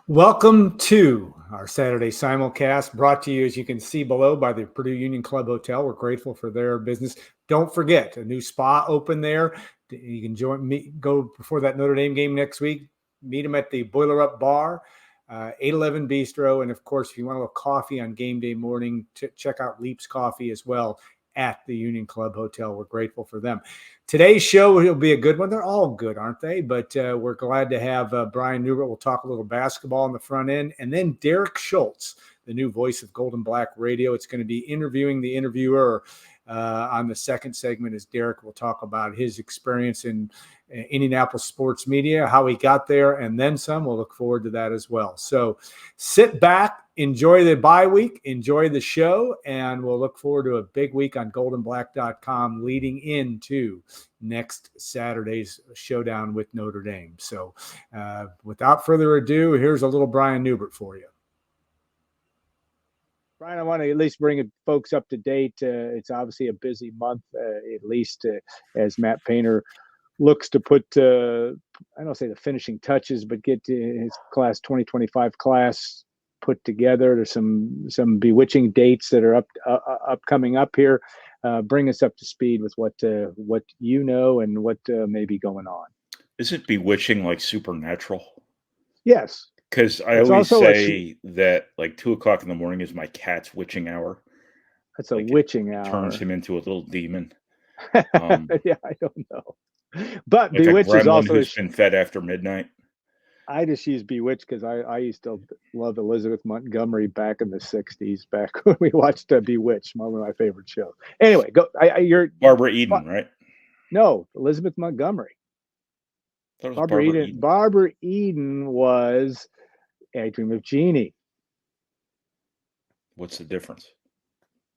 Welcome to our Saturday Simulcast, brought to you, as you can see below, by the Purdue Union Club Hotel. We're grateful for their business. Don't forget, a new spa open there. You can join me, go before that Notre Dame game next week. Meet them at the Boiler Up Bar, 811 Bistro. And, of course, if you want a little coffee on game day morning, check out Leap's Coffee as well at the Union Club Hotel. We're grateful for them. Today's show will be a good one. They're all good, aren't they? But we're glad to have Brian Neubert. We'll talk a little basketball on the front end. And then Derek Schultz, the new voice of Golden Black Radio. It's going to be interviewing the interviewer on the second segment, as Derek will talk about his experience in Indianapolis sports media, how he got there, and then some. We'll look forward to that as well. So sit back, enjoy the bye week, enjoy the show, and we'll look forward to a big week on goldenblack.com leading into next Saturday's showdown with Notre Dame. So without further ado, here's a little Brian Neubert for you. Brian, I want to at least bring folks up to date. It's obviously a busy month, at least as Matt Painter looks to put, I don't say the finishing touches, but get his class 2025 class put together. There's some bewitching dates that are coming up here. Bring us up to speed with what you know and what may be going on. Is it bewitching like supernatural? Yes. Because I always say that like 2:00 in the morning is my cat's witching hour. That's a witching hour. Turns him into a little demon. Yeah, I don't know. But like Bewitched is also who's been fed after midnight. I just use Bewitched because I used to love Elizabeth Montgomery back in the 60s, back when we watched Bewitched, one of my favorite shows. Anyway, go. You're Barbara Eden, right? No, Elizabeth Montgomery. Barbara Eden was I Dream of Jeannie. What's the difference?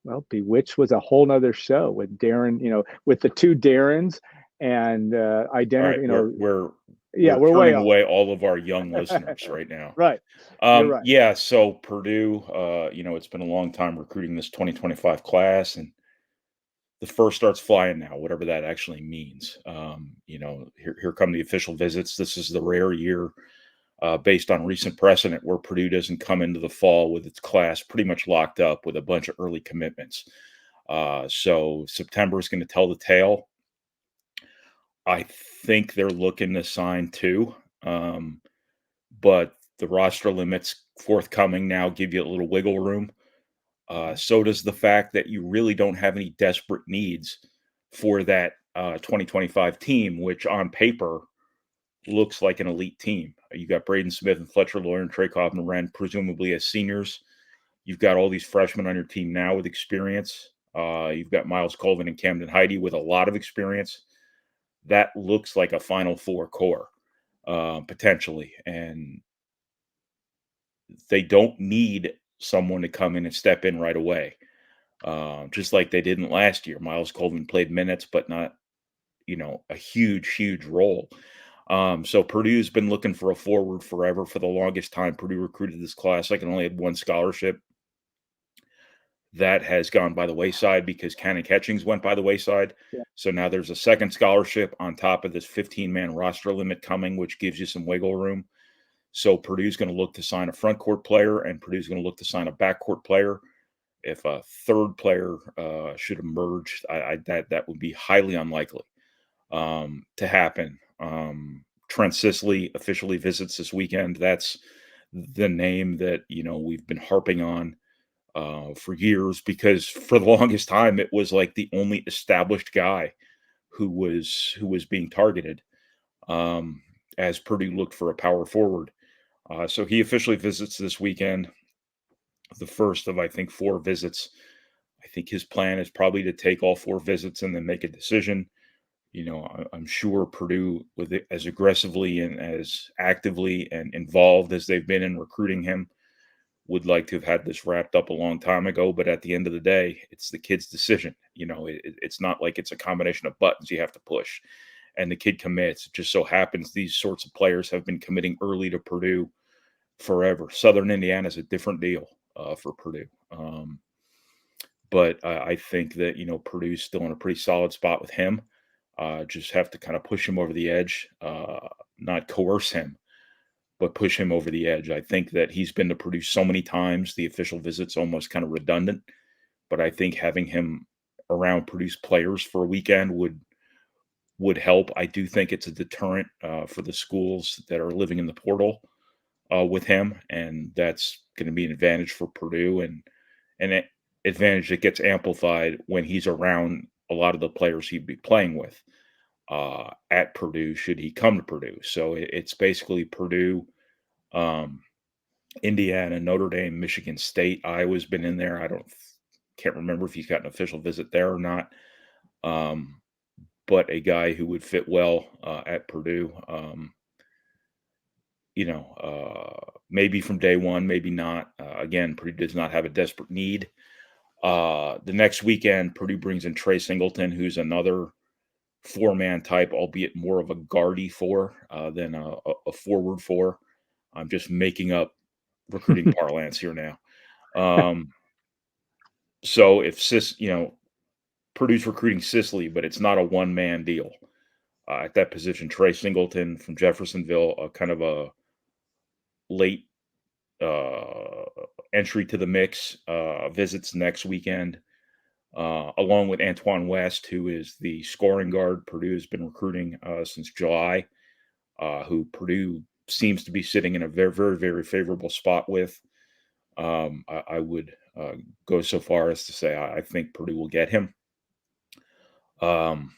Well, Bewitched was a whole nother show with Darren, with the two Darrens and identity. Right, we're way away all of our young listeners right now. Right. You're right. Yeah. So Purdue, it's been a long time recruiting this 2025 class, and the first starts flying now, whatever that actually means. Here come the official visits. This is the rare year, based on recent precedent, where Purdue doesn't come into the fall with its class pretty much locked up with a bunch of early commitments. So September is going to tell the tale. I think they're looking to sign two, but the roster limits forthcoming now give you a little wiggle room. So does the fact that you really don't have any desperate needs for that 2025 team, which on paper looks like an elite team. You got Braden Smith and Fletcher Lawyer and Trakoff and Wren, presumably as seniors. You've got all these freshmen on your team now with experience. You've got Miles Colvin and Camden Heide with a lot of experience. That looks like a Final Four core, potentially. And they don't need someone to come in and step in right away, just like they didn't last year. Miles Colvin played minutes, but not, a huge role. So Purdue's been looking for a forward forever. For the longest time, Purdue recruited this class. I can only have one scholarship. That has gone by the wayside because Cannon Catchings went by the wayside. Yeah. So now there's a second scholarship on top of this 15-man roster limit coming, which gives you some wiggle room. So Purdue's going to look to sign a front court player, and Purdue's going to look to sign a backcourt player. If a third player should emerge, that would be highly unlikely to happen. Trent Sisley officially visits this weekend. That's the name that we've been harping on for years, because for the longest time it was like the only established guy who was being targeted as Purdue looked for a power forward. So he officially visits this weekend, the first of, I think, 4 visits. I think his plan is probably to take all 4 visits and then make a decision. I'm sure Purdue, with it as aggressively and as actively and involved as they've been in recruiting him, would like to have had this wrapped up a long time ago. But at the end of the day, it's the kid's decision. It's not like it's a combination of buttons you have to push and the kid commits. It just so happens these sorts of players have been committing early to Purdue forever. Southern Indiana is a different deal for Purdue. But I think that, Purdue's still in a pretty solid spot with him. Just have to kind of push him over the edge, not coerce him. but push him over the edge. I think that he's been to Purdue so many times, the official visit's almost kind of redundant, but I think having him around Purdue's players for a weekend would help. I do think it's a deterrent for the schools that are living in the portal with him, and that's going to be an advantage for Purdue, and an advantage that gets amplified when he's around a lot of the players he'd be playing with at Purdue, should he come to Purdue. So it's basically Purdue, Indiana, Notre Dame, Michigan State. Iowa's been in there. Can't remember if he's got an official visit there or not. But a guy who would fit well at Purdue. Maybe from day one, maybe not. Again, Purdue does not have a desperate need. The next weekend, Purdue brings in Trey Singleton, who's another four-man type, albeit more of a guardy four than a forward four. I'm just making up recruiting parlance here now. So if Purdue's recruiting Sicily, but it's not a one-man deal. At that position, Trey Singleton from Jeffersonville, kind of a late entry to the mix, visits next weekend, along with Antoine West, who is the scoring guard Purdue has been recruiting since July, who Purdue seems to be sitting in a very, very, very favorable spot with. I would go so far as to say I think Purdue will get him. So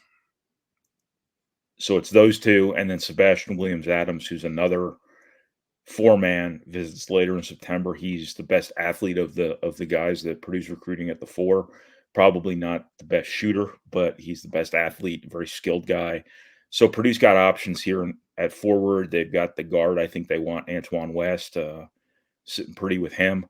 it's those two, and then Sebastian Williams-Adams, who's another four-man, visits later in September. He's the best athlete of the guys that Purdue's recruiting at the four. Probably not the best shooter, but he's the best athlete, very skilled guy. So Purdue's got options here at forward. They've got the guard. I think they want Antoine West sitting pretty with him.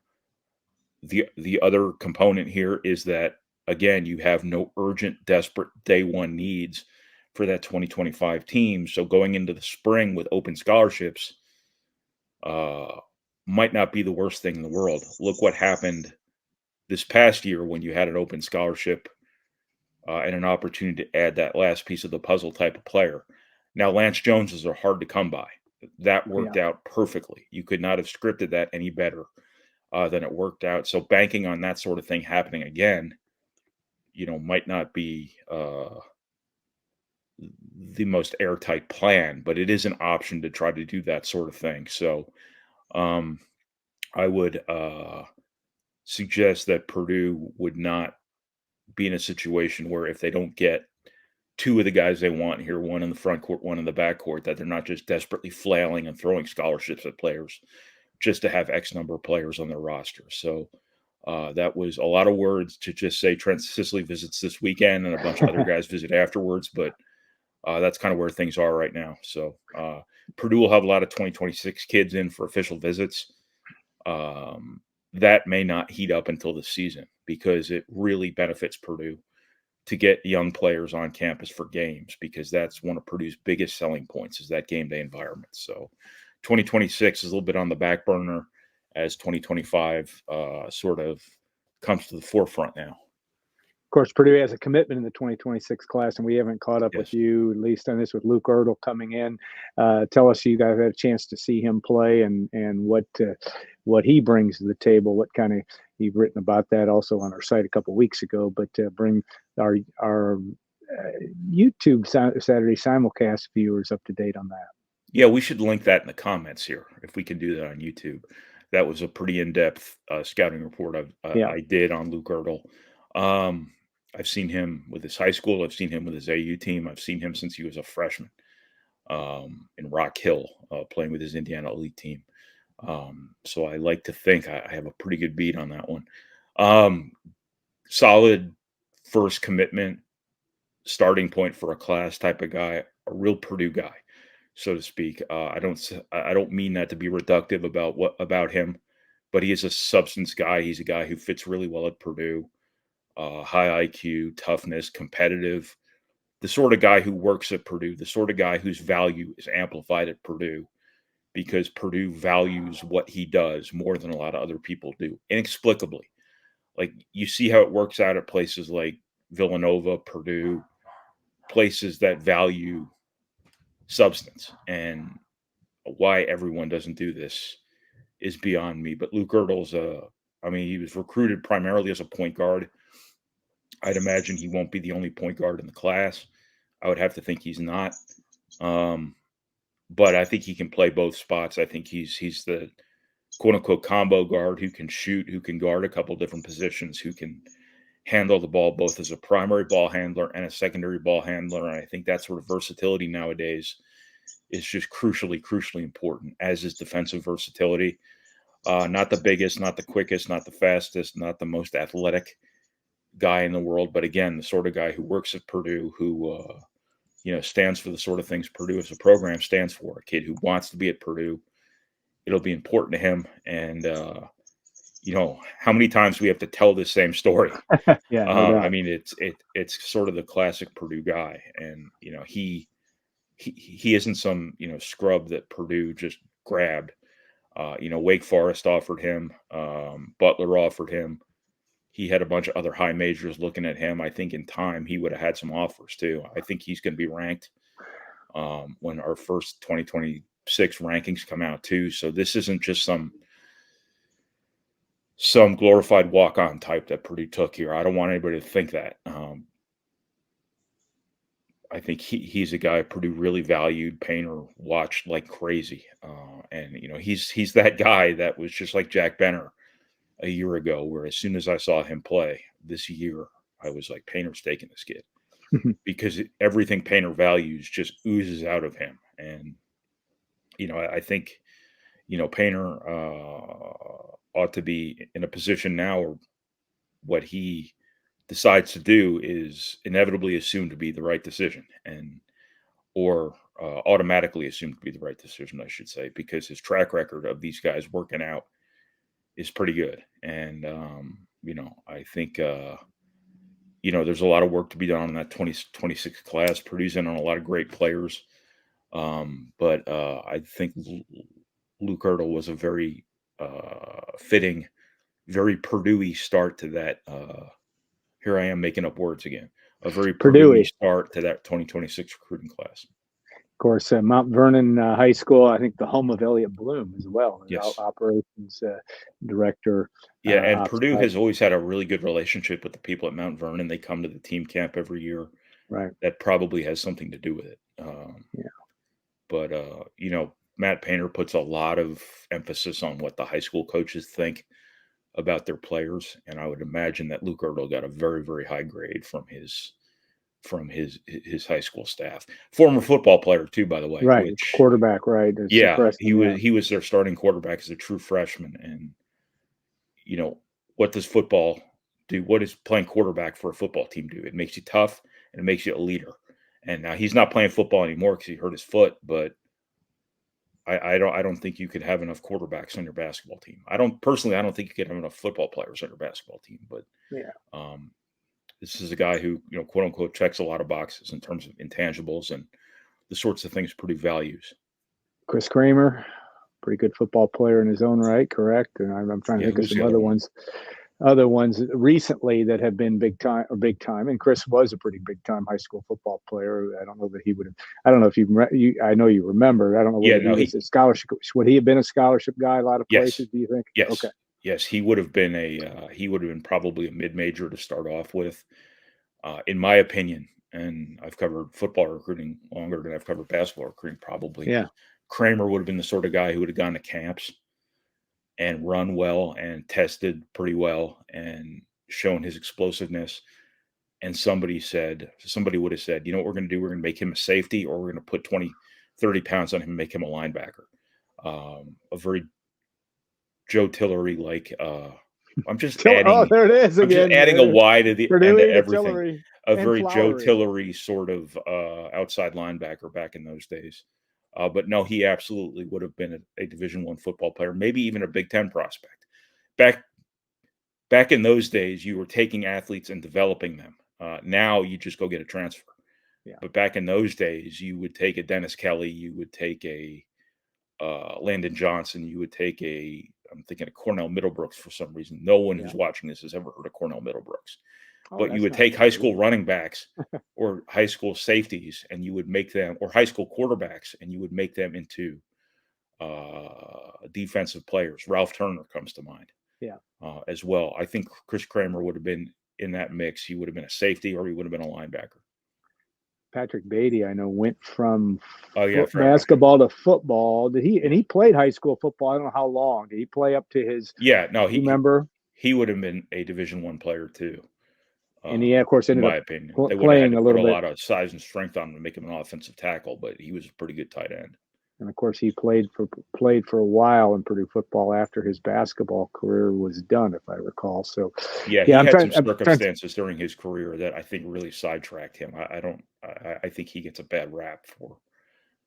The other component here is that, again, you have no urgent, desperate day one needs for that 2025 team. So going into the spring with open scholarships might not be the worst thing in the world. Look what happened this past year when you had an open scholarship and an opportunity to add that last piece of the puzzle type of player. Now, Lance Joneses are hard to come by. That worked out perfectly. You could not have scripted that any better than it worked out. So banking on that sort of thing happening again, might not be the most airtight plan, but it is an option to try to do that sort of thing. So I would suggest that Purdue would not be in a situation where if they don't get two of the guys they want here, one in the front court, one in the back court, that they're not just desperately flailing and throwing scholarships at players just to have X number of players on their roster. So that was a lot of words to just say Trent Sicily visits this weekend and a bunch of other guys visit afterwards, but that's kind of where things are right now. So Purdue will have a lot of 2026 kids in for official visits. That may not heat up until the season because it really benefits Purdue to get young players on campus for games, because that's one of Purdue's biggest selling points is that game day environment. So 2026 is a little bit on the back burner as 2025 sort of comes to the forefront now. Of course, Purdue has a commitment in the 2026 class, and we haven't caught up with you, at least on this, with Luke Ertl coming in. Tell us, you guys had a chance to see him play and what he brings to the table. What kind of, you've written about that also on our site a couple of weeks ago, but bring our YouTube Saturday Simulcast viewers up to date on that. Yeah, we should link that in the comments here if we can do that on YouTube. That was a pretty in-depth scouting report I did on Luke Ertl. I've seen him with his high school. I've seen him with his AU team. I've seen him since he was a freshman in Rock Hill playing with his Indiana elite team. So I like to think I have a pretty good beat on that one. Solid first commitment, starting point for a class type of guy, a real Purdue guy, so to speak. I don't mean that to be reductive about him, but he is a substance guy. He's a guy who fits really well at Purdue. High IQ, toughness, competitive, the sort of guy who works at Purdue, the sort of guy whose value is amplified at Purdue because Purdue values what he does more than a lot of other people do, inexplicably. Like, you see how it works out at places like Villanova, Purdue, places that value substance. And why everyone doesn't do this is beyond me. But Luke Ertl's, he was recruited primarily as a point guard. I'd imagine he won't be the only point guard in the class. I would have to think he's not. But I think he can play both spots. I think he's the quote unquote combo guard who can shoot, who can guard a couple different positions, who can handle the ball both as a primary ball handler and a secondary ball handler. And I think that sort of versatility nowadays is just crucially important, as is defensive versatility. Not the biggest, not the quickest, not the fastest, not the most athletic guy in the world, but again, the sort of guy who works at Purdue, who stands for the sort of things Purdue as a program stands for. A kid who wants to be at Purdue. It'll be important to him. And how many times we have to tell this same story? Yeah, no doubt. It's sort of the classic Purdue guy, and he isn't some scrub that Purdue just grabbed. Wake Forest offered him, Butler offered him. He had a bunch of other high majors looking at him. I think in time he would have had some offers too. I think he's going to be ranked when our first 2026 rankings come out too. So this isn't just some glorified walk-on type that Purdue took here. I don't want anybody to think that. I think he's a guy Purdue really valued. Painter watched like crazy, and he's that guy that was just like Jack Benner a year ago, where as soon as I saw him play this year, I was like, Painter's taking this kid because everything Painter values just oozes out of him. And I think Painter ought to be in a position now where what he decides to do is inevitably assumed to be the right decision, or automatically assumed to be the right decision, I should say, because his track record of these guys working out is pretty good. And, I think, there's a lot of work to be done in that 2026 class. Purdue's in on a lot of great players. But I think Luke Ertl was a very fitting, very Purdue-y start to that. Here I am making up words again. A very Purdue-y start to that 2026 recruiting class. Of course, Mount Vernon High School, I think the home of Elliott Bloom as well. Yes. Operations director. Yeah, and Purdue has always had a really good relationship with the people at Mount Vernon. They come to the team camp every year. Right. That probably has something to do with it. But, Matt Painter puts a lot of emphasis on what the high school coaches think about their players. And I would imagine that Luke Ertl got a very, very high grade from his high school staff. Former football player too, by the way. Right, quarterback, right? He was their starting quarterback as a true freshman. And what does football do? What does playing quarterback for a football team do? It makes you tough and it makes you a leader. And now he's not playing football anymore because he hurt his foot. But I don't think you could have enough quarterbacks on your basketball team. I don't think you could have enough football players on your basketball team. But this is a guy who, quote unquote, checks a lot of boxes in terms of intangibles and the sorts of things Purdue values. Chris Kramer, pretty good football player in his own right, correct? And I'm trying to think of some other ones recently that have been big time. And Chris was a pretty big time high school football player. I don't know that he would have. I don't know if I know you remember. I don't know whether he was a scholarship. Would he have been a scholarship guy a lot of places? Do you think? Yes. Okay. Yes, he would have been probably a mid-major to start off with, in my opinion. And I've covered football recruiting longer than I've covered basketball recruiting, probably. Yeah. Kramer would have been the sort of guy who would have gone to camps and run well and tested pretty well and shown his explosiveness. And somebody would have said, you know what we're going to do? We're going to make him a safety, or we're going to put 20, 30 pounds on him and make him a linebacker. A very Joe Tillery, I'm just adding. Oh, there it is again. Just adding a Y to the end of everything. Tillery, a very Joe Tillery sort of outside linebacker back in those days. But no, he absolutely would have been a Division I football player, maybe even a Big Ten prospect. Back in those days, you were taking athletes and developing them. Now you just go get a transfer. Yeah. But back in those days, you would take a Dennis Kelly, you would take a Landon Johnson, you would take I'm thinking of Cornell Middlebrooks for some reason. No one who's watching this has ever heard of Cornell Middlebrooks. But you would take high school running backs or high school safeties, and you would make them, or high school quarterbacks, and you would make them into defensive players. Ralph Turner comes to mind. Yeah. As well. I think Chris Kramer would have been in that mix. He would have been a safety or he would have been a linebacker. Patrick Beatty, I know, went from basketball to football. Did he? And he played high school football. I don't know how long. Did he play up to his? Yeah, no, he would have been a Division I player too. And he, of course, ended up opinion, they playing a lot of size and strength on him to make him an offensive tackle, but he was a pretty good tight end. And of course, he played for a while in Purdue football after his basketball career was done, if I recall. So, he had some circumstances during his career that I think really sidetracked him. I think he gets a bad rap for,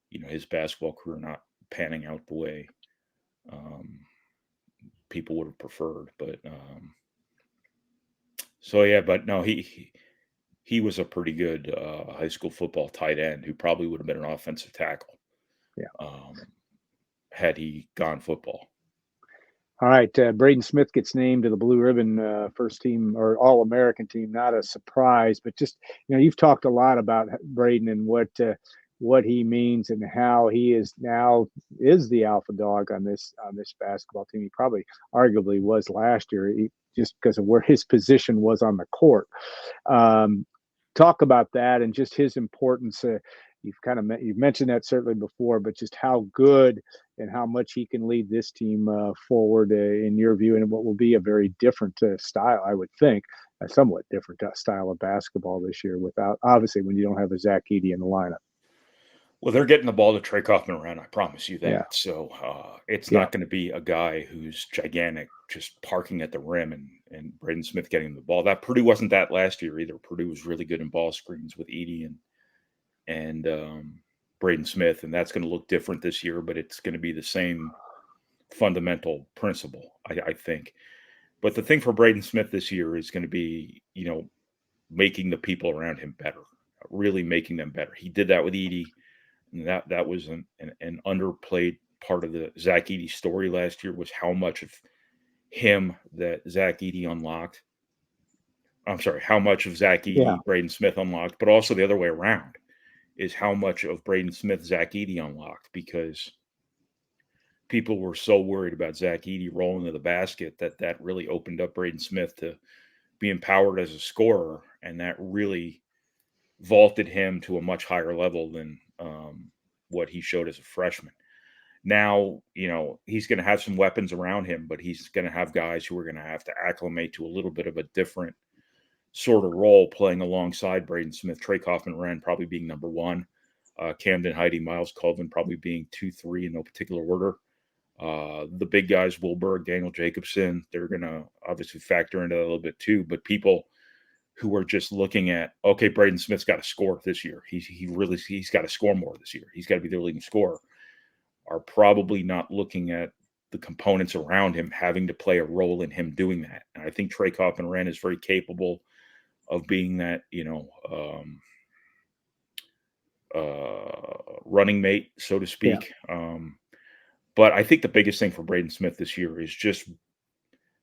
his basketball career not panning out the way people would have preferred. But but no, he was a pretty good high school football tight end who probably would have been an offensive tackle. Yeah. Had he gone football. All right. Braden Smith gets named to the Blue Ribbon first team or All-American team. Not a surprise, but just, you've talked a lot about Braden and what he means and how he is the alpha dog on this basketball team. He probably arguably was last year just because of where his position was on the court. Talk about that and just his importance. You've mentioned that certainly before, but just how good and how much he can lead this team forward in your view, and what will be a very different style, I would think, a somewhat different style of basketball this year. Without obviously when you don't have a Zach-Edey in the lineup. Well, they're getting the ball to Trey Kaufman-Renn, I promise you that. Yeah. So it's not going to be a guy who's gigantic, just parking at the rim and Braden Smith getting the ball. That Purdue wasn't that last year either. Purdue was really good in ball screens with Edey and Braden Smith, and that's going to look different this year, but it's going to be the same fundamental principle, I think. But the thing for Braden Smith this year is going to be, making the people around him better, really making them better. He did that with Edey, and that was an underplayed part of the Zach Edey story last year, was how much of him that Zach Edey unlocked. I'm sorry, how much of Zach Edey Braden Smith unlocked, but also the other way around is how much of Braden Smith Zach Edey unlocked, because people were so worried about Zach Edey rolling to the basket that really opened up Braden Smith to be empowered as a scorer, and that really vaulted him to a much higher level than what he showed as a freshman. Now, he's going to have some weapons around him, but he's going to have guys who are going to have to acclimate to a little bit of a different sort of role playing alongside Braden Smith. Trey Kaufman-Renn probably being number one, Camden Heide, Miles Colvin probably being 2, 3 in no particular order. The big guys, Wilberg, Daniel Jacobson, they're going to obviously factor into that a little bit too. But people who are just looking at, okay, Braden Smith's got to score this year. He's got to score more this year. He's got to be their leading scorer, are probably not looking at the components around him having to play a role in him doing that. And I think Trey Kaufman-Renn is very capable of being that, running mate, so to speak. Yeah. But I think the biggest thing for Braden Smith this year is just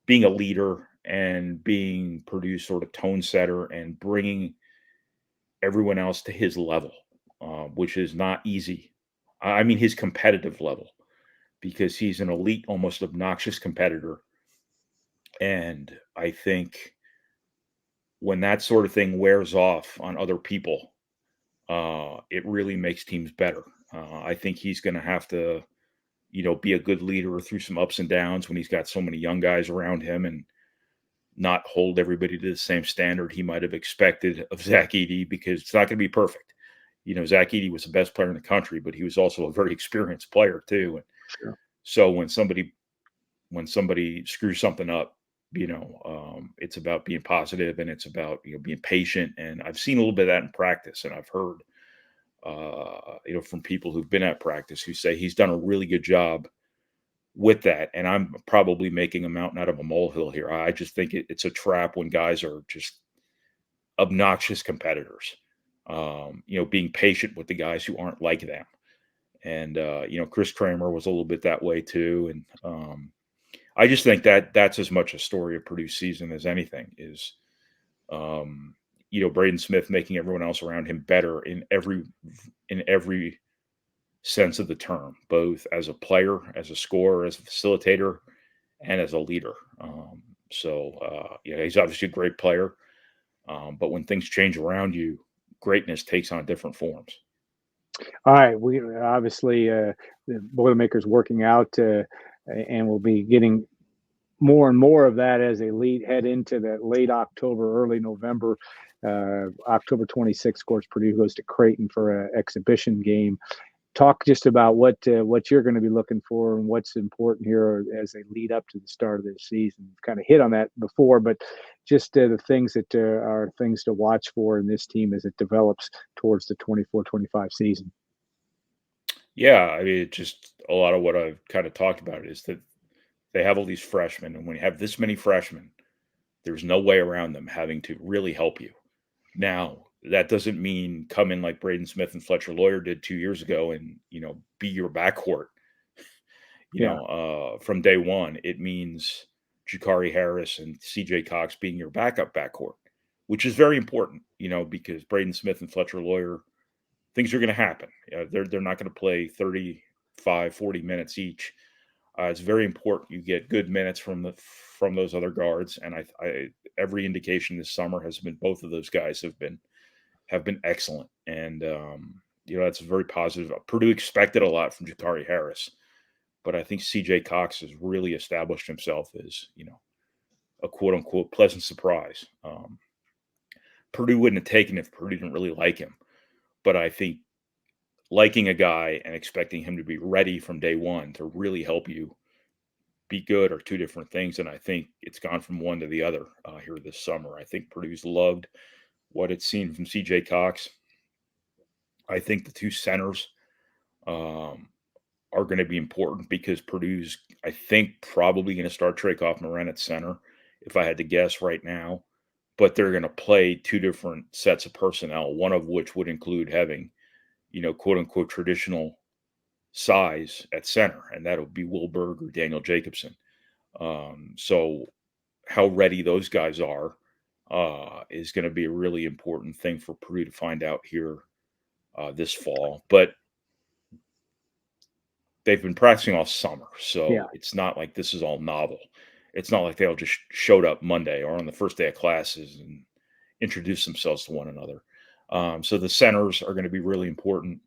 being a leader and being Purdue's sort of tone setter and bringing everyone else to his level, which is not easy. I mean, his competitive level, because he's an elite, almost obnoxious competitor. And I think when that sort of thing wears off on other people, it really makes teams better. I think he's going to have to, be a good leader through some ups and downs when he's got so many young guys around him, and not hold everybody to the same standard he might have expected of Zach Edey, because it's not going to be perfect. Zach Edey was the best player in the country, but he was also a very experienced player too. And sure. So when somebody screws something up, it's about being positive, and it's about, being patient. And I've seen a little bit of that in practice, and I've heard, from people who've been at practice who say he's done a really good job with that. And I'm probably making a mountain out of a molehill here. I just think it's a trap when guys are just obnoxious competitors, being patient with the guys who aren't like them. And, Chris Kramer was a little bit that way too. And I just think that's as much a story of Purdue's season as anything is, Braden Smith making everyone else around him better in every sense of the term, both as a player, as a scorer, as a facilitator, and as a leader. He's obviously a great player, but when things change around you, greatness takes on different forms. All right, we obviously the Boilermakers working out, and we'll be getting more and more of that as they head into that late October, early November. October 26th, of course, Purdue goes to Creighton for an exhibition game. Talk just about what you're going to be looking for and what's important here as they lead up to the start of this season. You've kind of hit on that before, but just the things that are things to watch for in this team as it develops towards the 24-25 season. Yeah, I mean, just a lot of what I've kind of talked about is that they have all these freshmen, and when you have this many freshmen, there's no way around them having to really help you. Now, that doesn't mean come in like Braden Smith and Fletcher Lawyer did 2 years ago and, be your backcourt, from day one. It means Jakari Harris and CJ Cox being your backup backcourt, which is very important, because Braden Smith and Fletcher Lawyer, things are going to happen. They're not going to play 35, 40 minutes each. It's very important you get good minutes from those other guards, and I every indication this summer has been both of those guys have been excellent, and that's very positive. Purdue expected a lot from Jakari Harris, but I think CJ Cox has really established himself as a quote unquote pleasant surprise. Purdue wouldn't have taken it if Purdue didn't really like him, but I think liking a guy and expecting him to be ready from day one to really help you be good are two different things. And I think it's gone from one to the other here this summer. I think Purdue's loved what it's seen from CJ Cox. I think the two centers are going to be important because Purdue's, I think, probably going to start Trey Kaufman at center, if I had to guess right now. But they're going to play two different sets of personnel, one of which would include having quote unquote traditional size at center, and that'll be Will Berg or Daniel Jacobson. So how ready those guys are is going to be a really important thing for Purdue to find out here this fall. But they've been practicing all summer, so It's not like this is all novel. It's not like they all just showed up Monday or on the first day of classes and introduced themselves to one another. So the centers are going to be really important.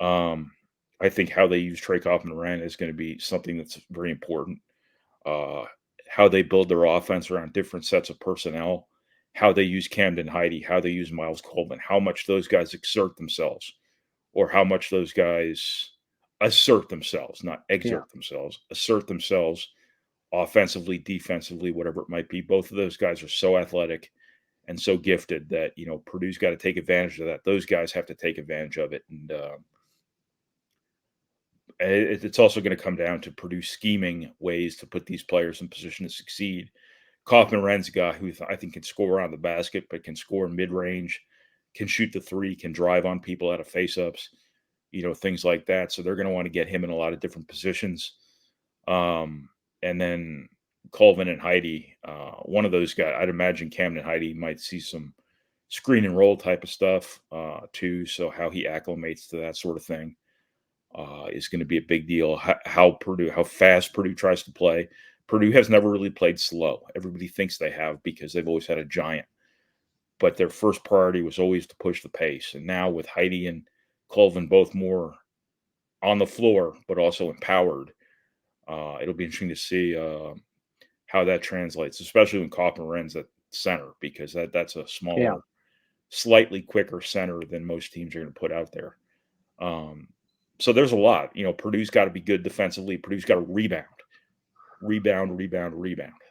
I think how they use Trey Kaufman is going to be something that's very important. How they build their offense around different sets of personnel, how they use Camden Heide, how they use Miles Colvin, how much those guys exert themselves, or how much those guys assert themselves, not exert themselves, assert themselves offensively, defensively, whatever it might be. Both of those guys are so athletic and so gifted that, Purdue's got to take advantage of that. Those guys have to take advantage of it. And it's also going to come down to Purdue scheming ways to put these players in position to succeed. Kaufman-Wren's a guy who I think can score around the basket, but can score mid-range, can shoot the three, can drive on people out of face-ups, things like that. So they're going to want to get him in a lot of different positions. And then Colvin and Heide, one of those guys, I'd imagine Camden Heide might see some screen and roll type of stuff too. So how he acclimates to that sort of thing is going to be a big deal. How fast Purdue tries to play. Purdue has never really played slow. Everybody thinks they have because they've always had a giant. But their first priority was always to push the pace. And now with Heide and Colvin both more on the floor, but also empowered, it'll be interesting to see how that translates, especially when Kaufman-Wren's at center, because that's a smaller, slightly quicker center than most teams are going to put out there. So there's a lot. Purdue's got to be good defensively. Purdue's got to rebound.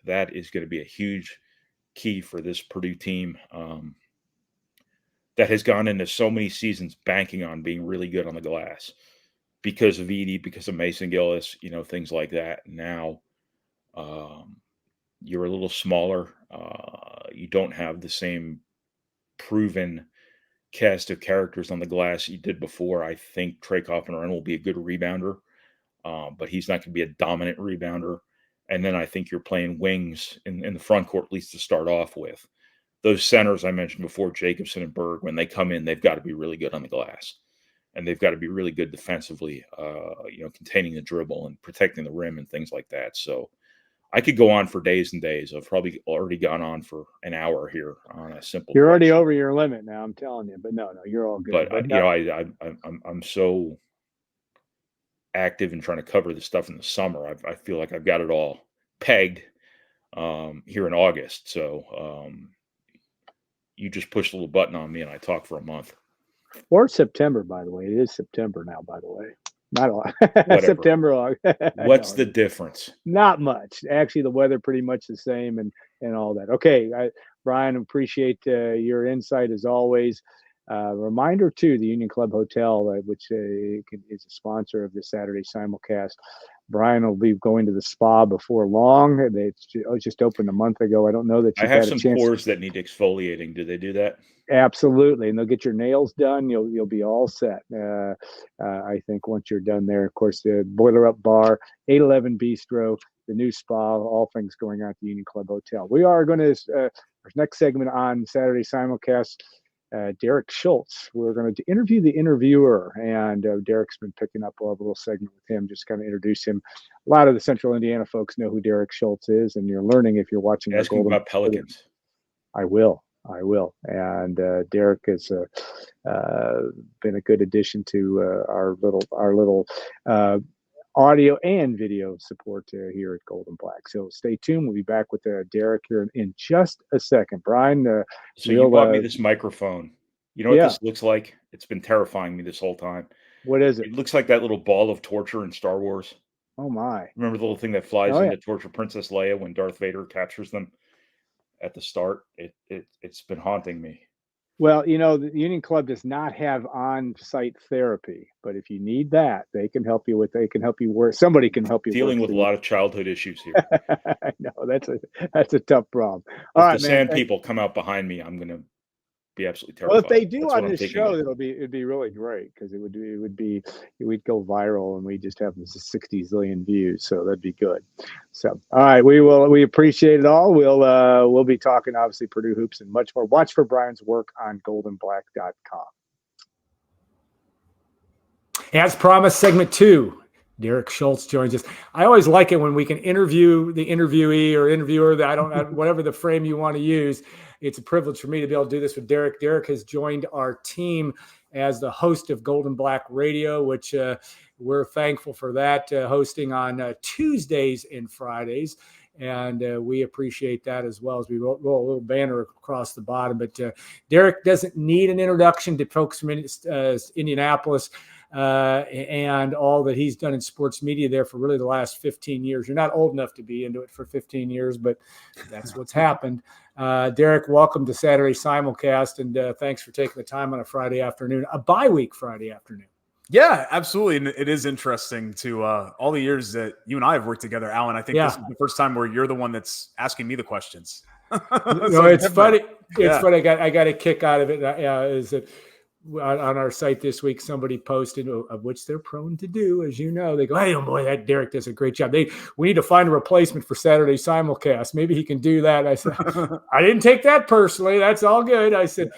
That is going to be a huge key for this Purdue team that has gone into so many seasons banking on being really good on the glass because of Edey, because of Mason Gillis, things like that. Now you're a little smaller. You don't have the same proven cast of characters on the glass you did before. I think Trey Kaufman will be a good rebounder, but he's not going to be a dominant rebounder. And then I think you're playing wings in the front court, at least to start off with. Those centers I mentioned before, Jacobson and Berg, when they come in, they've got to be really good on the glass. and they've got to be really good defensively, containing the dribble and protecting the rim and things like that. So I could go on for days and days. I've probably already gone on for an hour here on a simple. You're already over your limit now, I'm telling you. But no, you're all good. But I'm so active in trying to cover the stuff in the summer. I feel like I've got it all pegged here in August. So you just push the little button on me and I talk for a month. Or September, by the way. It is September now, by the way. Not a lot. September. What's the difference? Not much. Actually, the weather pretty much the same and all that. Okay, Brian, appreciate your insight as always. Reminder too, the Union Club Hotel, which is a sponsor of the Saturday simulcast. Brian will be going to the spa before long. It just opened a month ago. I don't know that I have some pores that need exfoliating. Do they do that? Absolutely, and they'll get your nails done. You'll be all set. I think once you're done there, of course, the Boiler Up Bar, 811 Bistro, the new spa, all things going on at the Union Club Hotel. We are going to our next segment on Saturday simulcast. Derek Schultz. We're going to interview the interviewer, and Derek's been picking up a little segment with him, just kind of introduce him. A lot of the Central Indiana folks know who Derek Schultz is, and you're learning if you're watching. Ask him about Pelicans. I will. And Derek has been a good addition to our little audio and video support here at Golden Black. So stay tuned. We'll be back with Derek here in just a second. Brian, so you bought me this microphone. You know what this looks like? It's been terrifying me this whole time. What is it? It looks like that little ball of torture in Star Wars. Oh my! Remember the little thing that flies in to torture Princess Leia when Darth Vader captures them at the start? It's been haunting me. Well, the Union Club does not have on-site therapy, but if you need that, they can help you with. They can help you work. Somebody can help you. Dealing with a lot of childhood issues here. I know that's a tough problem. All right, the sand people come out behind me, I'm going to be absolutely terrified. Well, if they do on this show, it'd be really great because we'd go viral and we just have 60 zillion views, so that'd be good. So, all right, we appreciate it all. We'll be talking obviously Purdue hoops and much more. Watch for Brian's work on goldenblack.com. As promised, segment 2. Derek Schultz joins us. I always like it when we can interview the interviewee or interviewer. That I don't know, whatever the frame you want to use. It's a privilege for me to be able to do this with Derek. Derek has joined our team as the host of Golden Black Radio, which we're thankful for that, hosting on Tuesdays and Fridays. And we appreciate that as well as we roll a little banner across the bottom. But Derek doesn't need an introduction to folks from Indianapolis and all that he's done in sports media there for really the last 15 years. You're not old enough to be into it for 15 years, but that's what's happened. Derek, welcome to Saturday Simulcast, and thanks for taking the time on a Friday afternoon, a bye-week Friday afternoon. Yeah, absolutely. And it is interesting to all the years that you and I have worked together, Alan. I think this is the first time where you're the one that's asking me the questions. It's funny. It's funny. I got a kick out of it. Is that on our site this week, somebody posted, of which they're prone to do, as you know. They go, "Hey, oh boy, that Derek does a great job. We need to find a replacement for Saturday Simulcast. Maybe he can do that." I said, I didn't take that personally. That's all good. I said,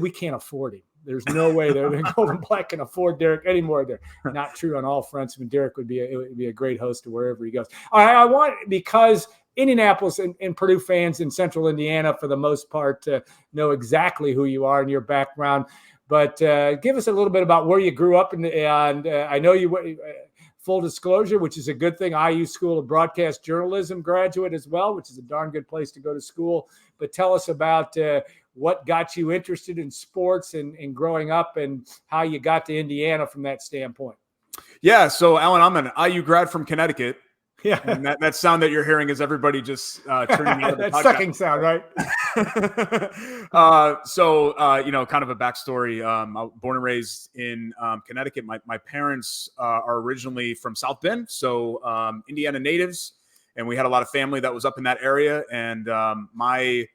we can't afford him. There's no way that Golden Black can afford Derek anymore. They're not true on all fronts. I mean, Derek would be a great host to wherever he goes. I want, because Indianapolis and Purdue fans in Central Indiana, for the most part, know exactly who you are and your background. But give us a little bit about where you grew up, and I know you. Full disclosure, which is a good thing. IU School of Broadcast Journalism graduate as well, which is a darn good place to go to school. But tell us about what got you interested in sports and growing up, and how you got to Indiana from that standpoint. Yeah, so Alan, I'm an IU grad from Connecticut. Yeah, and that sound that you're hearing is everybody just turning out. That sucking sound, right? Kind of a backstory. I'm born and raised in Connecticut. My parents are originally from South Bend, so Indiana natives, and we had a lot of family that was up in that area. And my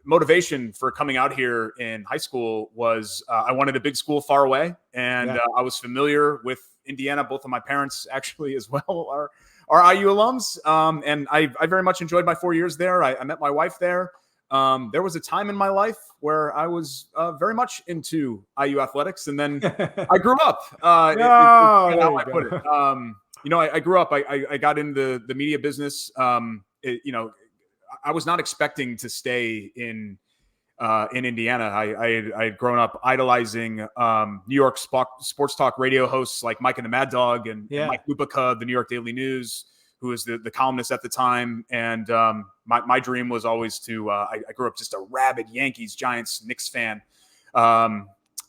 motivation for coming out here in high school was I wanted a big school far away, and I was familiar with Indiana. Both of my parents actually as well are IU alums. And I very much enjoyed my 4 years there. I met my wife there. there was a time in my life where I was very much into IU athletics, and then I grew up. How I put it. I grew up. I got into the media business. I was not expecting to stay in Indiana. I had grown up idolizing New York sports talk radio hosts like Mike and the Mad Dog and Mike Lupica of the New York Daily News, who was the columnist at the time. And my dream was always to I grew up just a rabid Yankees, Giants, Knicks fan.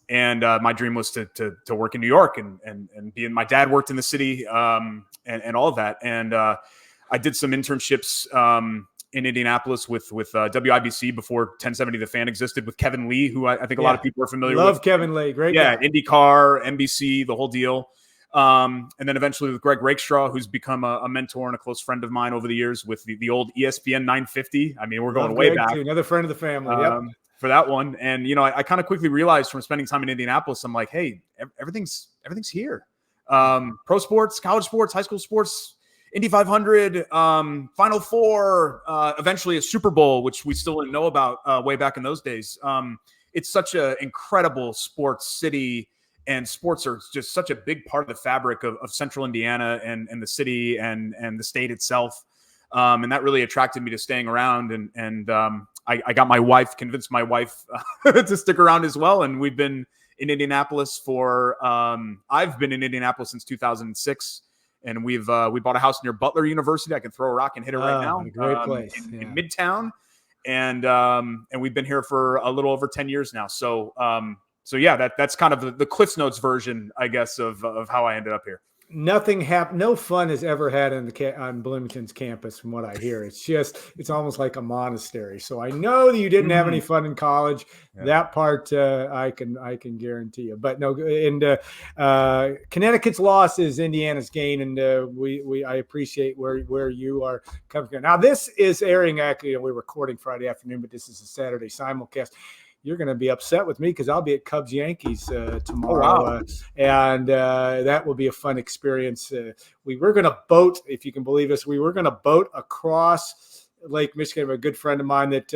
And my dream was to work in New York and be in. My dad worked in the city and all of that. And I did some internships in Indianapolis with WIBC before 1070 The Fan existed, with Kevin Lee, who I think a lot of people are familiar with. Love Kevin Lee. Great guy. IndyCar, NBC, the whole deal. And then eventually with Greg Rakestraw, who's become a mentor and a close friend of mine over the years with the old ESPN 950. I mean, we're going way back. Too. Another friend of the family. For that one. And, I kind of quickly realized from spending time in Indianapolis, I'm like, hey, everything's here. Pro sports, college sports, high school sports, Indy 500, Final Four, eventually a Super Bowl, which we still didn't know about way back in those days. It's such an incredible sports city, and sports are just such a big part of the fabric of central Indiana and the city and the state itself. And that really attracted me to staying around. And I got my wife, convinced my wife to stick around as well. And we've been in Indianapolis I've been in Indianapolis since 2006. And we bought a house near Butler University. I can throw a rock and hit it right now. Great place. In Midtown. And we've been here for a little over 10 years now. So that's kind of the Cliff's Notes version, I guess, of how I ended up here. Nothing happened. No fun has ever had on Bloomington's campus, from what I hear. It's almost like a monastery. So I know that you didn't have any fun in college. Yeah. That part I can guarantee you. But no, and Connecticut's loss is Indiana's gain, and I appreciate where you are coming from. Now this is airing. Actually, we're recording Friday afternoon, but this is a Saturday simulcast. You're going to be upset with me because I'll be at Cubs Yankees tomorrow. Oh, wow. And that will be a fun experience. We were going to boat, if you can believe this, we were going to boat across Lake Michigan. A good friend of mine that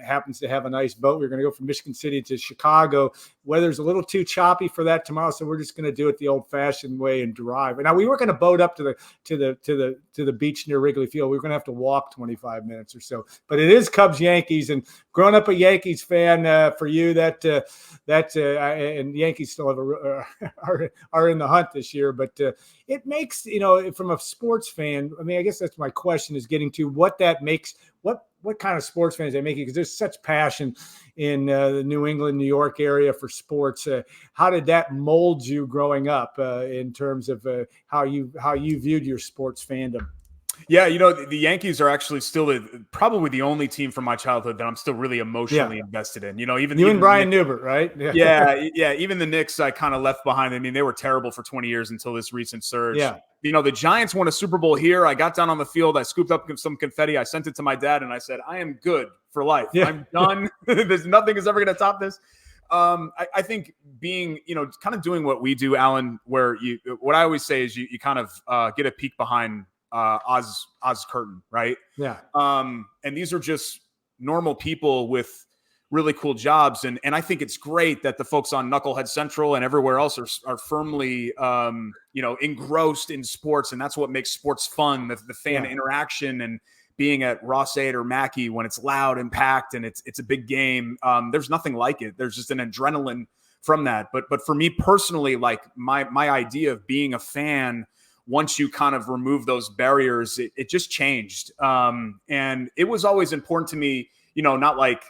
happens to have a nice boat. We're going to go from Michigan City to Chicago. Weather's a little too choppy for that tomorrow, so we're just going to do it the old-fashioned way and drive. And now we were going to boat up to the beach near Wrigley Field. We were going to have to walk 25 minutes or so. But it is Cubs Yankees, and growing up a Yankees fan for you, and Yankees still are in the hunt this year. But it makes, from a sports fan, I mean, I guess that's my question, is getting to what that makes. What kind of sports fans they make it, because there's such passion in the New England, New York area for sports. How did that mold you growing up in terms of how you viewed your sports fandom? Yeah, the Yankees are actually still probably the only team from my childhood that I'm still really emotionally invested in. Even and Brian Neubert, right? Yeah. Even the Knicks, I kind of left behind. I mean, they were terrible for 20 years until this recent surge. Yeah. The Giants won a Super Bowl here. I got down on the field. I scooped up some confetti. I sent it to my dad, and I said, I am good for life. Yeah. I'm done. There's nothing is ever going to top this. I think being, kind of doing what we do, Alan, where what I always say is you kind of get a peek behind Oz curtain, right? Yeah. And these are just normal people with really cool jobs. And I think it's great that the folks on Knucklehead Central and everywhere else are firmly, engrossed in sports. And that's what makes sports fun, the fan interaction and being at Ross-Ade or Mackey when it's loud and packed and it's a big game. There's nothing like it. There's just an adrenaline from that. But for me personally, like my idea of being a fan, once you kind of remove those barriers, it just changed. And it was always important to me, not like,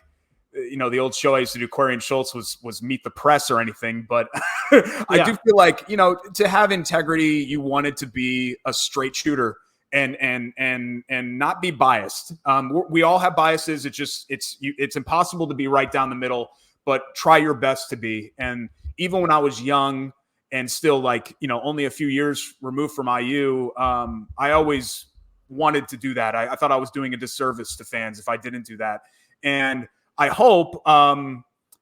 the old show I used to do, Derek Schultz, was Meet the Press or anything. But I do feel like, to have integrity, you wanted to be a straight shooter and not be biased. We all have biases. It's impossible to be right down the middle, but try your best to be. And even when I was young, and still only a few years removed from IU, I always wanted to do that. I thought I was doing a disservice to fans if I didn't do that. And I hope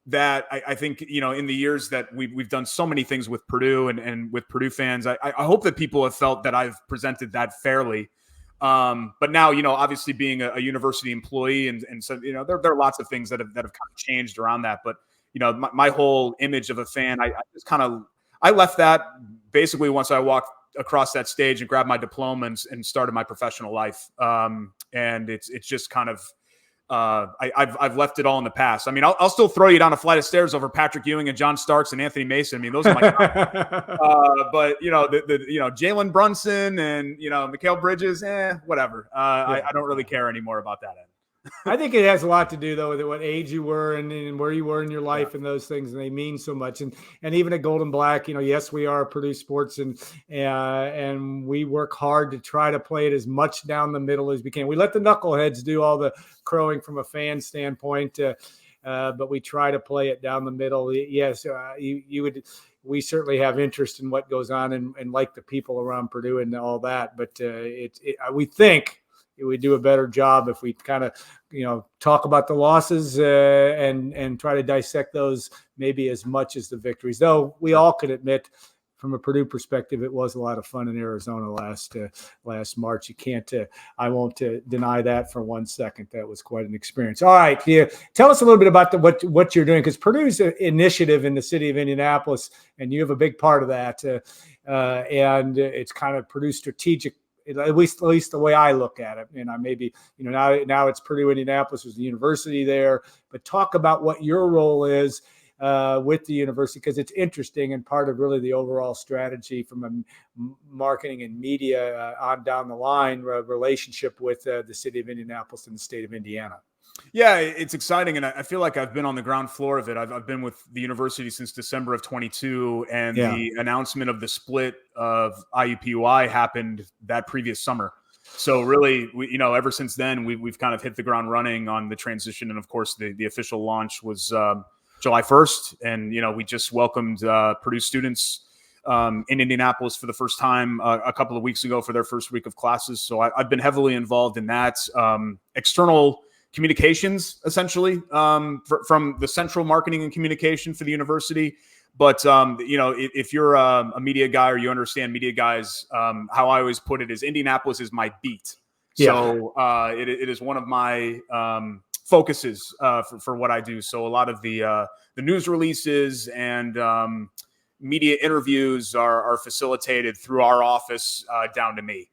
that I think, in the years that we've done so many things with Purdue and with Purdue fans, I hope that people have felt that I've presented that fairly. But now, obviously being a university employee, and so, there are lots of things that have kind of changed around that. But, my whole image of a fan, I just I left that basically once I walked across that stage and grabbed my diploma and started my professional life. And it's just kind of, I've left it all in the past. I mean, I'll still throw you down a flight of stairs over Patrick Ewing and John Starks and Anthony Mason. I mean, those are my but Jalen Brunson and Mikal Bridges, whatever. I don't really care anymore about that end. I think it has a lot to do, though, with what age you were and where you were in your life and those things, and they mean so much. And even at Golden Black, yes, we are Purdue sports, and we work hard to try to play it as much down the middle as we can. We let the knuckleheads do all the crowing from a fan standpoint, but we try to play it down the middle. Yes, we certainly have interest in what goes on and like the people around Purdue and all that. But we think we do a better job if we kind of, talk about the losses and try to dissect those maybe as much as the victories. Though we all can admit, from a Purdue perspective, it was a lot of fun in Arizona last March. You can't, I won't deny that for 1 second. That was quite an experience. All right, tell us a little bit about what you're doing, because Purdue's initiative in the city of Indianapolis, and you have a big part of that, and it's kind of Purdue strategic. At least the way I look at it, and I maybe now it's Purdue Indianapolis was the university there, but talk about what your role is with the university, because it's interesting and part of really the overall strategy from a marketing and media on down the line relationship with the city of Indianapolis and the state of Indiana. Yeah, it's exciting, and I feel like I've been on the ground floor of it. I've been with the university since December of 22, and the announcement of the split of IUPUI happened that previous summer. So really, ever since then, we've kind of hit the ground running on the transition, and of course, the official launch was July 1st, and we just welcomed Purdue students in Indianapolis for the first time a couple of weeks ago for their first week of classes. So I've been heavily involved in that. External communications, essentially, from the central marketing and communication for the university. But, if you're a media guy or you understand media guys, how I always put it is Indianapolis is my beat. Yeah. So it is one of my focuses for what I do. So a lot of the news releases and media interviews are facilitated through our office down to me.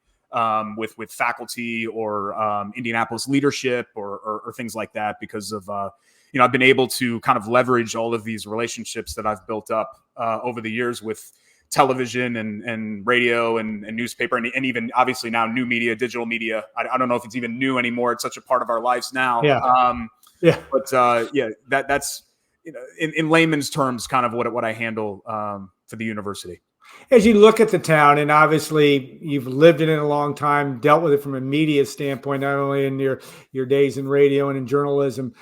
With faculty or Indianapolis leadership or things like that, because of I've been able to kind of leverage all of these relationships that I've built up over the years with television and radio and newspaper and even obviously now new media, digital media. I don't know if it's even new anymore. It's such a part of our lives now. But that's in layman's terms kind of what I handle for the university. As you look at the town, and obviously you've lived in it a long time, dealt with it from a media standpoint, not only in your days in radio and in journalism,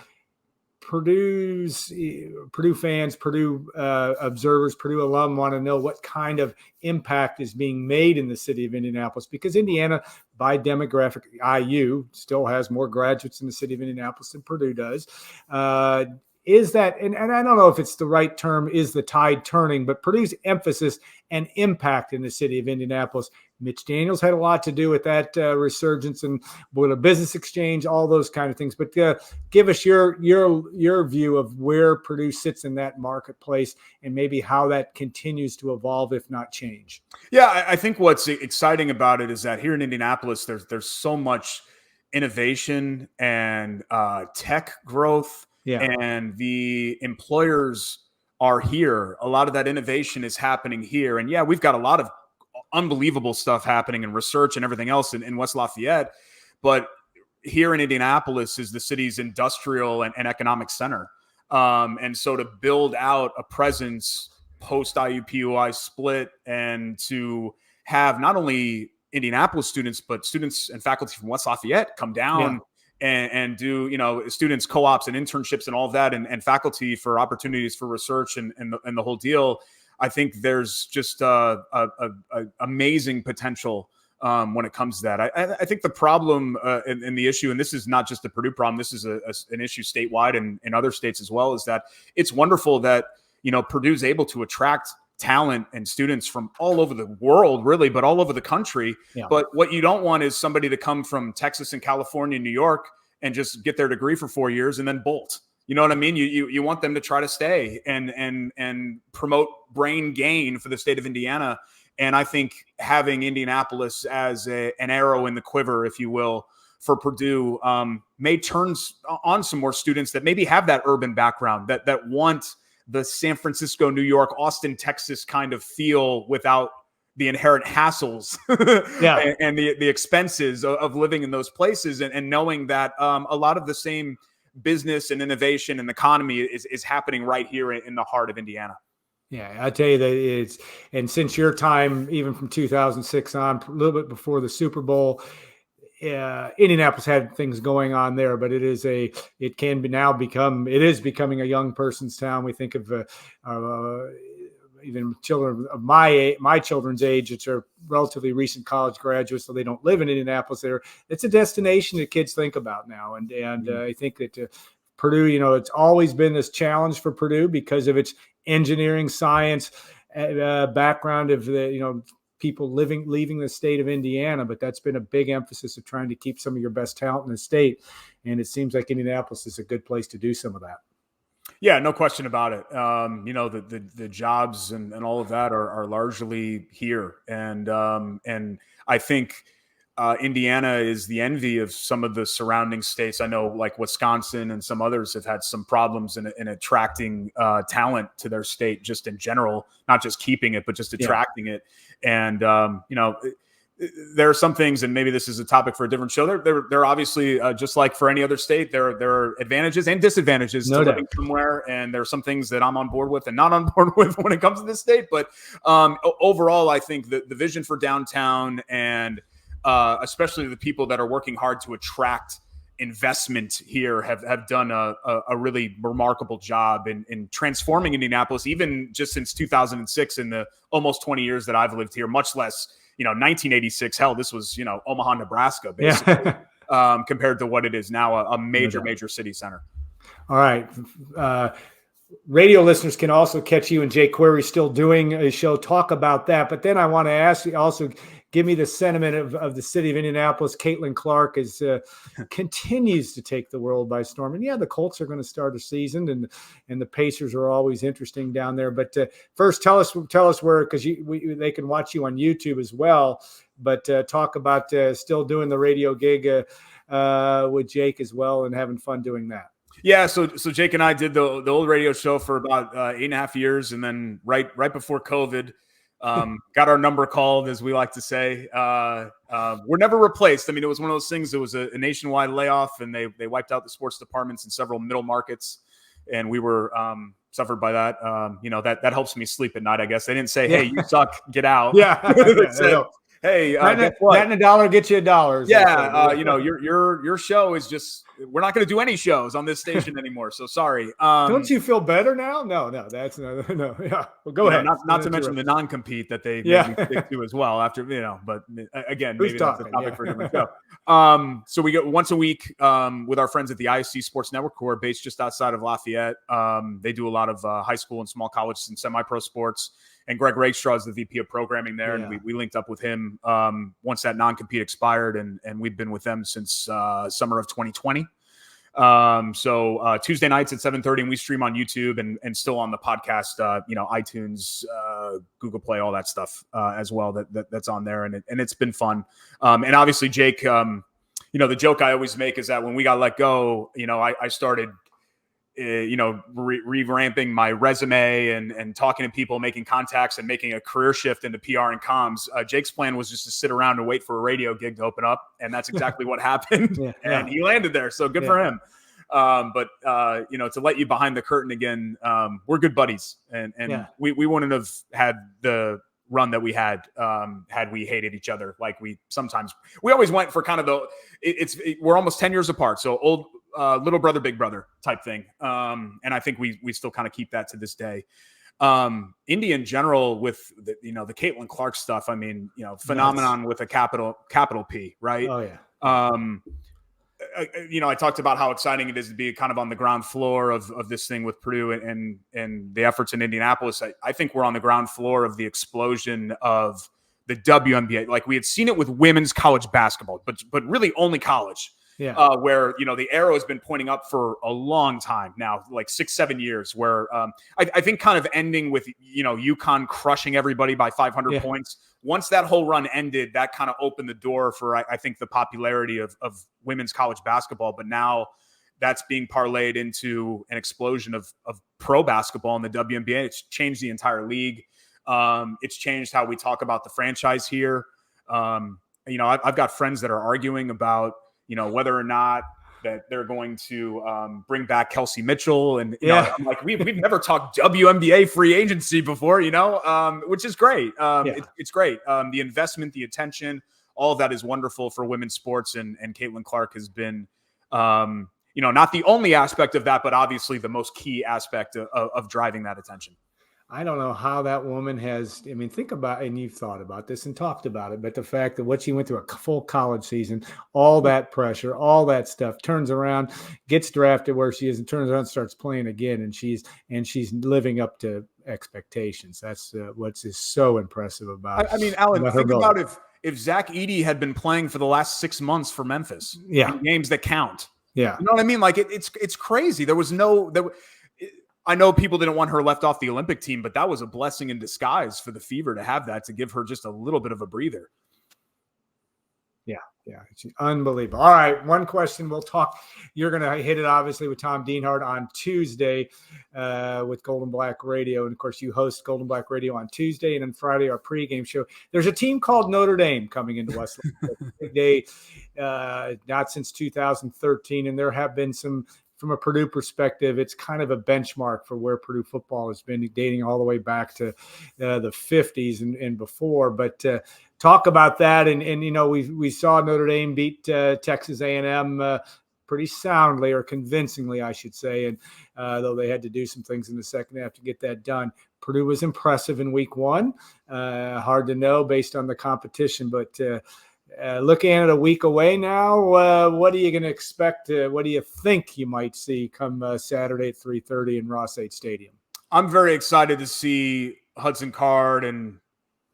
Purdue fans, Purdue observers, Purdue alum want to know what kind of impact is being made in the city of Indianapolis, because Indiana, by demographic, IU still has more graduates in the city of Indianapolis than Purdue does. Is that, and I don't know if it's the right term, is the tide turning, but Purdue's emphasis and impact in the city of Indianapolis. Mitch Daniels had a lot to do with that resurgence and Boiler Business Exchange, all those kind of things. But give us your view of where Purdue sits in that marketplace and maybe how that continues to evolve, if not change. Yeah, I think what's exciting about it is that here in Indianapolis, there's so much innovation and tech growth. Yeah. And the employers are here. A lot of that innovation is happening here. And we've got a lot of unbelievable stuff happening in research and everything else in West Lafayette. But here in Indianapolis is the city's industrial and economic center. And so to build out a presence post IUPUI split and to have not only Indianapolis students, but students and faculty from West Lafayette come down and do, students co-ops and internships and all of that, and faculty for opportunities for research and the whole deal. I think there's just a amazing potential when it comes to that. I think the problem and the issue, and this is not just a Purdue problem, this is an issue statewide and in other states as well, is that it's wonderful that Purdue's able to attract talent and students from all over the world, really, but all over the country. Yeah. But what you don't want is somebody to come from Texas and California, New York, and just get their degree for 4 years and then bolt. You know what I mean? You want them to try to stay and promote brain gain for the state of Indiana. And I think having Indianapolis as an arrow in the quiver, if you will, for Purdue may turn on some more students that maybe have that urban background, that want the San Francisco, New York, Austin, Texas kind of feel without the inherent hassles and the expenses of living in those places, and knowing that a lot of the same business and innovation and economy is happening right here in the heart of Indiana. Yeah, I tell you that and since your time, even from 2006 on, a little bit before the Super Bowl, Indianapolis had things going on there, but it is becoming a young person's town. We think of even children of my children's age, which are relatively recent college graduates, so they don't live in Indianapolis. It's a destination that kids think about now, and I think that Purdue, it's always been this challenge for Purdue because of its engineering, science background of the people leaving the state of Indiana, but that's been a big emphasis of trying to keep some of your best talent in the state, and it seems like Indianapolis is a good place to do some of that. Yeah, no question about it. The jobs and all of that are largely here, and I think Indiana is the envy of some of the surrounding states. I know, like Wisconsin and some others have had some problems in attracting talent to their state, just in general, not just keeping it, but just attracting it. And there are some things, and maybe this is a topic for a different show. They're obviously just like for any other state. There are advantages and disadvantages to living somewhere, and there are some things that I'm on board with and not on board with when it comes to this state. But overall, I think that the vision for downtown, and especially the people that are working hard to attract investment here, have done a really remarkable job in transforming Indianapolis, even just since 2006, in the almost 20 years that I've lived here, much less 1986. Hell, this was Omaha, Nebraska, basically, compared to what it is now, a major city center. All right. Radio listeners can also catch you and Jake Query still doing a show. Talk about that. But then I want to ask you also, give me the sentiment of the city of Indianapolis. Caitlin Clark continues to take the world by storm. And yeah, the Colts are going to start a season, and the Pacers are always interesting down there. But first, tell us where, because they can watch you on YouTube as well. But talk about still doing the radio gig with Jake as well, and having fun doing that. Yeah, so Jake and I did the old radio show for about 8.5 years, and then right before COVID, got our number called, as we like to say. We're never replaced. I mean, it was one of those things. It was a nationwide layoff, and they wiped out the sports departments in several middle markets, and we were suffered by that. That helps me sleep at night, I guess. They didn't say, "Hey, you suck, get out." Yeah. They said, "Hey, guess what? Betting $1 gets you $1." Yeah, your show is just, we're not going to do any shows on this station anymore. So sorry. Don't you feel better now? No, that's no. Yeah, well, go ahead. Not to mention the non-compete that they made me stick to as well. After but again, maybe that's a topic for a different show. So we go once a week with our friends at the ISC Sports Network, who are based just outside of Lafayette. They do a lot of high school and small college and semi-pro sports. And Greg Rakestraw is the VP of programming there. And we linked up with him once that non-compete expired. And we've been with them since summer of 2020. So Tuesday nights at 7:30, and we stream on YouTube and still on the podcast, iTunes, Google Play, all that stuff as well that's on there. And it's been fun. And obviously, Jake, the joke I always make is that when we got let go, I started revamping my resume and talking to people, making contacts, and making a career shift into PR and comms. Jake's plan was just to sit around and wait for a radio gig to open up, and that's exactly what happened. And he landed there, so good for him. But to let you behind the curtain again, we're good buddies, and we wouldn't have had the run that we had we hated each other. Like we always went for kind of we're almost 10 years apart, so old little brother, big brother type thing. And I think we still kind of keep that to this day. Indy in general, with the Caitlin Clark stuff, I mean, phenomenon with a capital P, right? Oh yeah. I talked about how exciting it is to be kind of on the ground floor of this thing with Purdue and the efforts in Indianapolis. I think we're on the ground floor of the explosion of the WNBA. Like, we had seen it with women's college basketball, but really only college. Yeah. Where, the arrow has been pointing up for a long time now, like 6-7 years, where I think kind of ending with, UConn crushing everybody by 500 points. Once that whole run ended, that kind of opened the door for, I think, the popularity of women's college basketball. But now that's being parlayed into an explosion of pro basketball in the WNBA. It's changed the entire league. It's changed how we talk about the franchise here. I've got friends that are arguing about, whether or not that they're going to bring back Kelsey Mitchell. And I'm like, we've never talked WNBA free agency before, which is great. It's great. The investment, the attention, all of that is wonderful for women's sports. And Caitlin Clark has been, not the only aspect of that, but obviously the most key aspect of driving that attention. I don't know how that woman has, think about, and you've thought about this and talked about it, but the fact that what she went through a full college season, all that pressure, all that stuff, turns around, gets drafted where she is, and turns around, starts playing again. And she's living up to expectations. That's what's is so impressive about. Alan, think about if Zach Edey had been playing for the last 6 months for Memphis, in games that count. Yeah. You know what I mean? Like it's crazy. I know people didn't want her left off the Olympic team, but that was a blessing in disguise for the Fever to have that, to give her just a little bit of a breather. Yeah, it's unbelievable. All right, one question we'll talk. You're going to hit it, obviously, with Tom Dienhart on Tuesday with Golden Black Radio. And, of course, you host Golden Black Radio on Tuesday, and then Friday our pregame show. There's a team called Notre Dame coming into Wesleyan. They not since 2013, and there have been some – from a Purdue perspective, it's kind of a benchmark for where Purdue football has been, dating all the way back to the 50s and before. But talk about that. And we saw Notre Dame beat Texas A&M pretty soundly, or convincingly, I should say. And though they had to do some things in the second half to get that done. Purdue was impressive in week one. Hard to know based on the competition, but looking at it a week away now, what are you going to expect? What do you think you might see come Saturday at 3:30 in Ross-Ade Stadium? I'm very excited to see Hudson Card and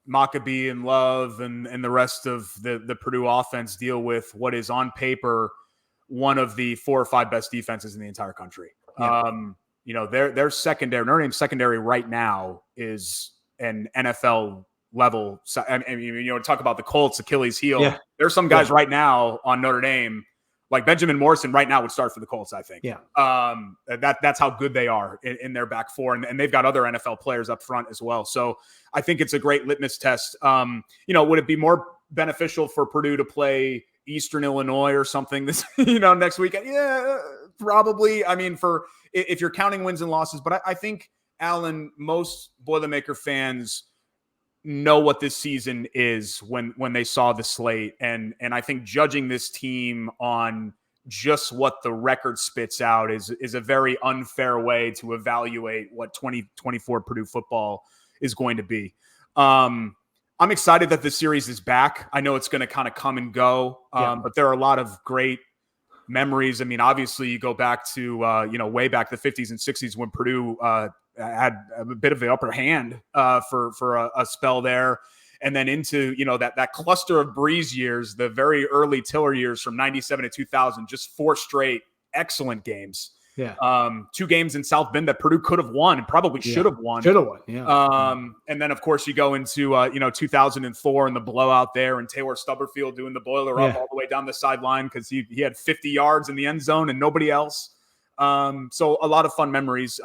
Maccabee and Love and the rest of the Purdue offense deal with what is on paper one of the 4 or 5 best defenses in the entire country. Yeah. Their secondary, Notre Dame's secondary right now is an NFL level. Talk about the Colts Achilles heel. Yeah. There's some guys right now on Notre Dame, like Benjamin Morrison right now would start for the Colts, I think. Yeah. That's how good they are in their back four. And they've got other NFL players up front as well. So I think it's a great litmus test. Would it be more beneficial for Purdue to play Eastern Illinois or something this, next weekend? Yeah, probably. If you're counting wins and losses, but I think, Alan, most Boilermaker fans know what this season is when they saw the slate. And I think judging this team on just what the record spits out is a very unfair way to evaluate what 2024 Purdue football is going to be. I'm excited that the series is back. I know it's going to kind of come and go, but there are a lot of great memories. Obviously you go back to, way back the 50s and 60s when Purdue had a bit of the upper hand for a spell there. And then into, that cluster of Breeze years, the very early Tiller years from 97 to 2000, just 4 straight excellent games. Yeah. 2 games in South Bend that Purdue could have won and probably should have won. Yeah. And then, of course, you go into, 2004 and the blowout there, and Taylor Stubberfield doing the boiler up all the way down the sideline because he had 50 yards in the end zone and nobody else. So a lot of fun memories.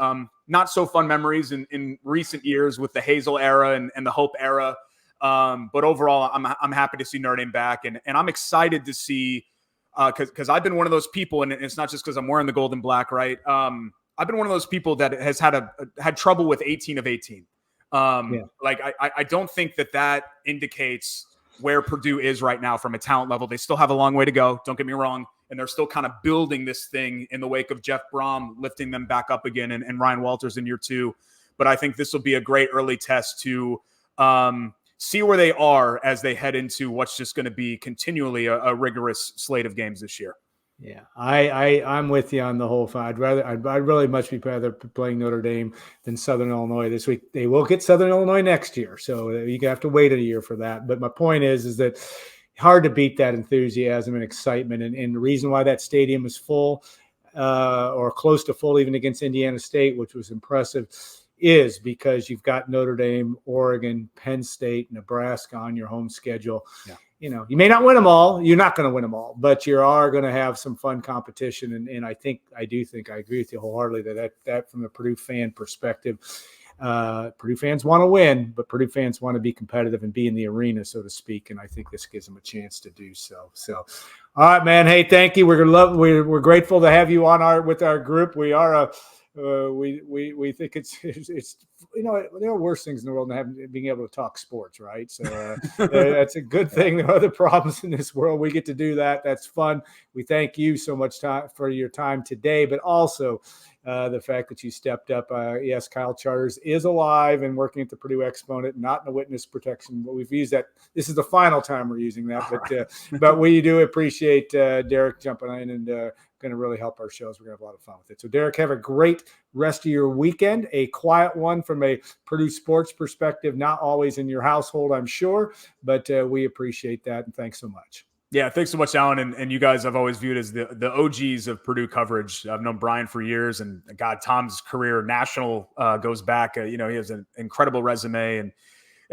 Not so fun memories in recent years with the Hazel era and the Hope era. But overall, I'm happy to see Notre Dame back, and I'm excited to see because I've been one of those people, and it's not just because I'm wearing the gold and black, right? I've been one of those people that has had trouble with 18 of 18. Like I don't think that indicates where Purdue is right now from a talent level. They still have a long way to go. Don't get me wrong. And they're still kind of building this thing in the wake of Jeff Brom lifting them back up again and Ryan Walters in year 2. But I think this will be a great early test to see where they are as they head into what's just going to be continually a rigorous slate of games this year. Yeah, I'm with you on the whole thing. I'd really much be rather playing Notre Dame than Southern Illinois this week. They will get Southern Illinois next year, so you have to wait a year for that. But my point is that hard to beat that enthusiasm and excitement, and the reason why that stadium is full or close to full, even against Indiana State, which was impressive, is because you've got Notre Dame, Oregon, Penn State, Nebraska on your home schedule. Yeah. You know, you may not win them all. You're not going to win them all, but you are going to have some fun competition. And I agree with you wholeheartedly that from the Purdue fan perspective, Purdue fans want to win, but Purdue fans want to be competitive and be in the arena, so to speak. And I think this gives them a chance to do so. So, all right, man. Hey, thank you. We're grateful to have you on with our group. We are we think it's there are worse things in the world than being able to talk sports, right? So that's a good thing. There are other problems in this world. We get to do that. That's fun. We thank you so much for your time today, but also the fact that you stepped up. Yes, Kyle Charters is alive and working at the Purdue Exponent, not in a witness protection. But we've used that. This is the final time we're using that. But we do appreciate Derek jumping in and going to really help our shows. We're going to have a lot of fun with it. So, Derek, have a great rest of your weekend. A quiet one from a Purdue sports perspective, not always in your household, I'm sure, but we appreciate that. And thanks so much. Yeah, thanks so much, Alan. And you guys I've always viewed as the OGs of Purdue coverage. I've known Brian for years, and God, Tom's career national goes back. He has an incredible resume, and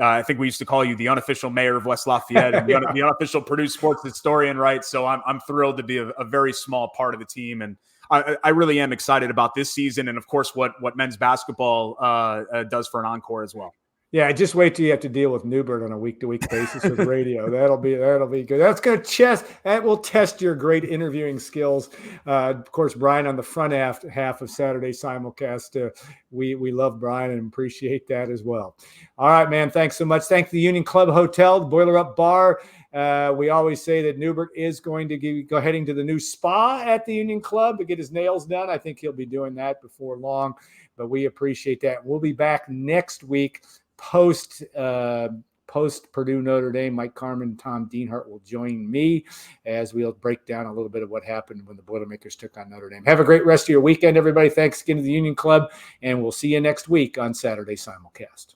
I think we used to call you the unofficial mayor of West Lafayette and the unofficial Purdue sports historian, right? So I'm thrilled to be a very small part of the team, and I really am excited about this season, and of course what men's basketball does for an encore as well. Yeah, just wait till you have to deal with Neubert on a week-to-week basis with radio. That'll be good. That will test your great interviewing skills. Of course, Brian on the front half of Saturday Simulcast. We love Brian and appreciate that as well. All right, man. Thanks so much. Thank the Union Club Hotel, the Boiler Up Bar. We always say that Neubert is going to go heading to the new spa at the Union Club to get his nails done. I think he'll be doing that before long, but we appreciate that. We'll be back next week. Post Purdue Notre Dame, Mike Carmen and Tom Dienhart will join me as we'll break down a little bit of what happened when the Boilermakers took on Notre Dame. Have a great rest of your weekend, everybody. Thanks again to the Union Club, and we'll see you next week on Saturday Simulcast.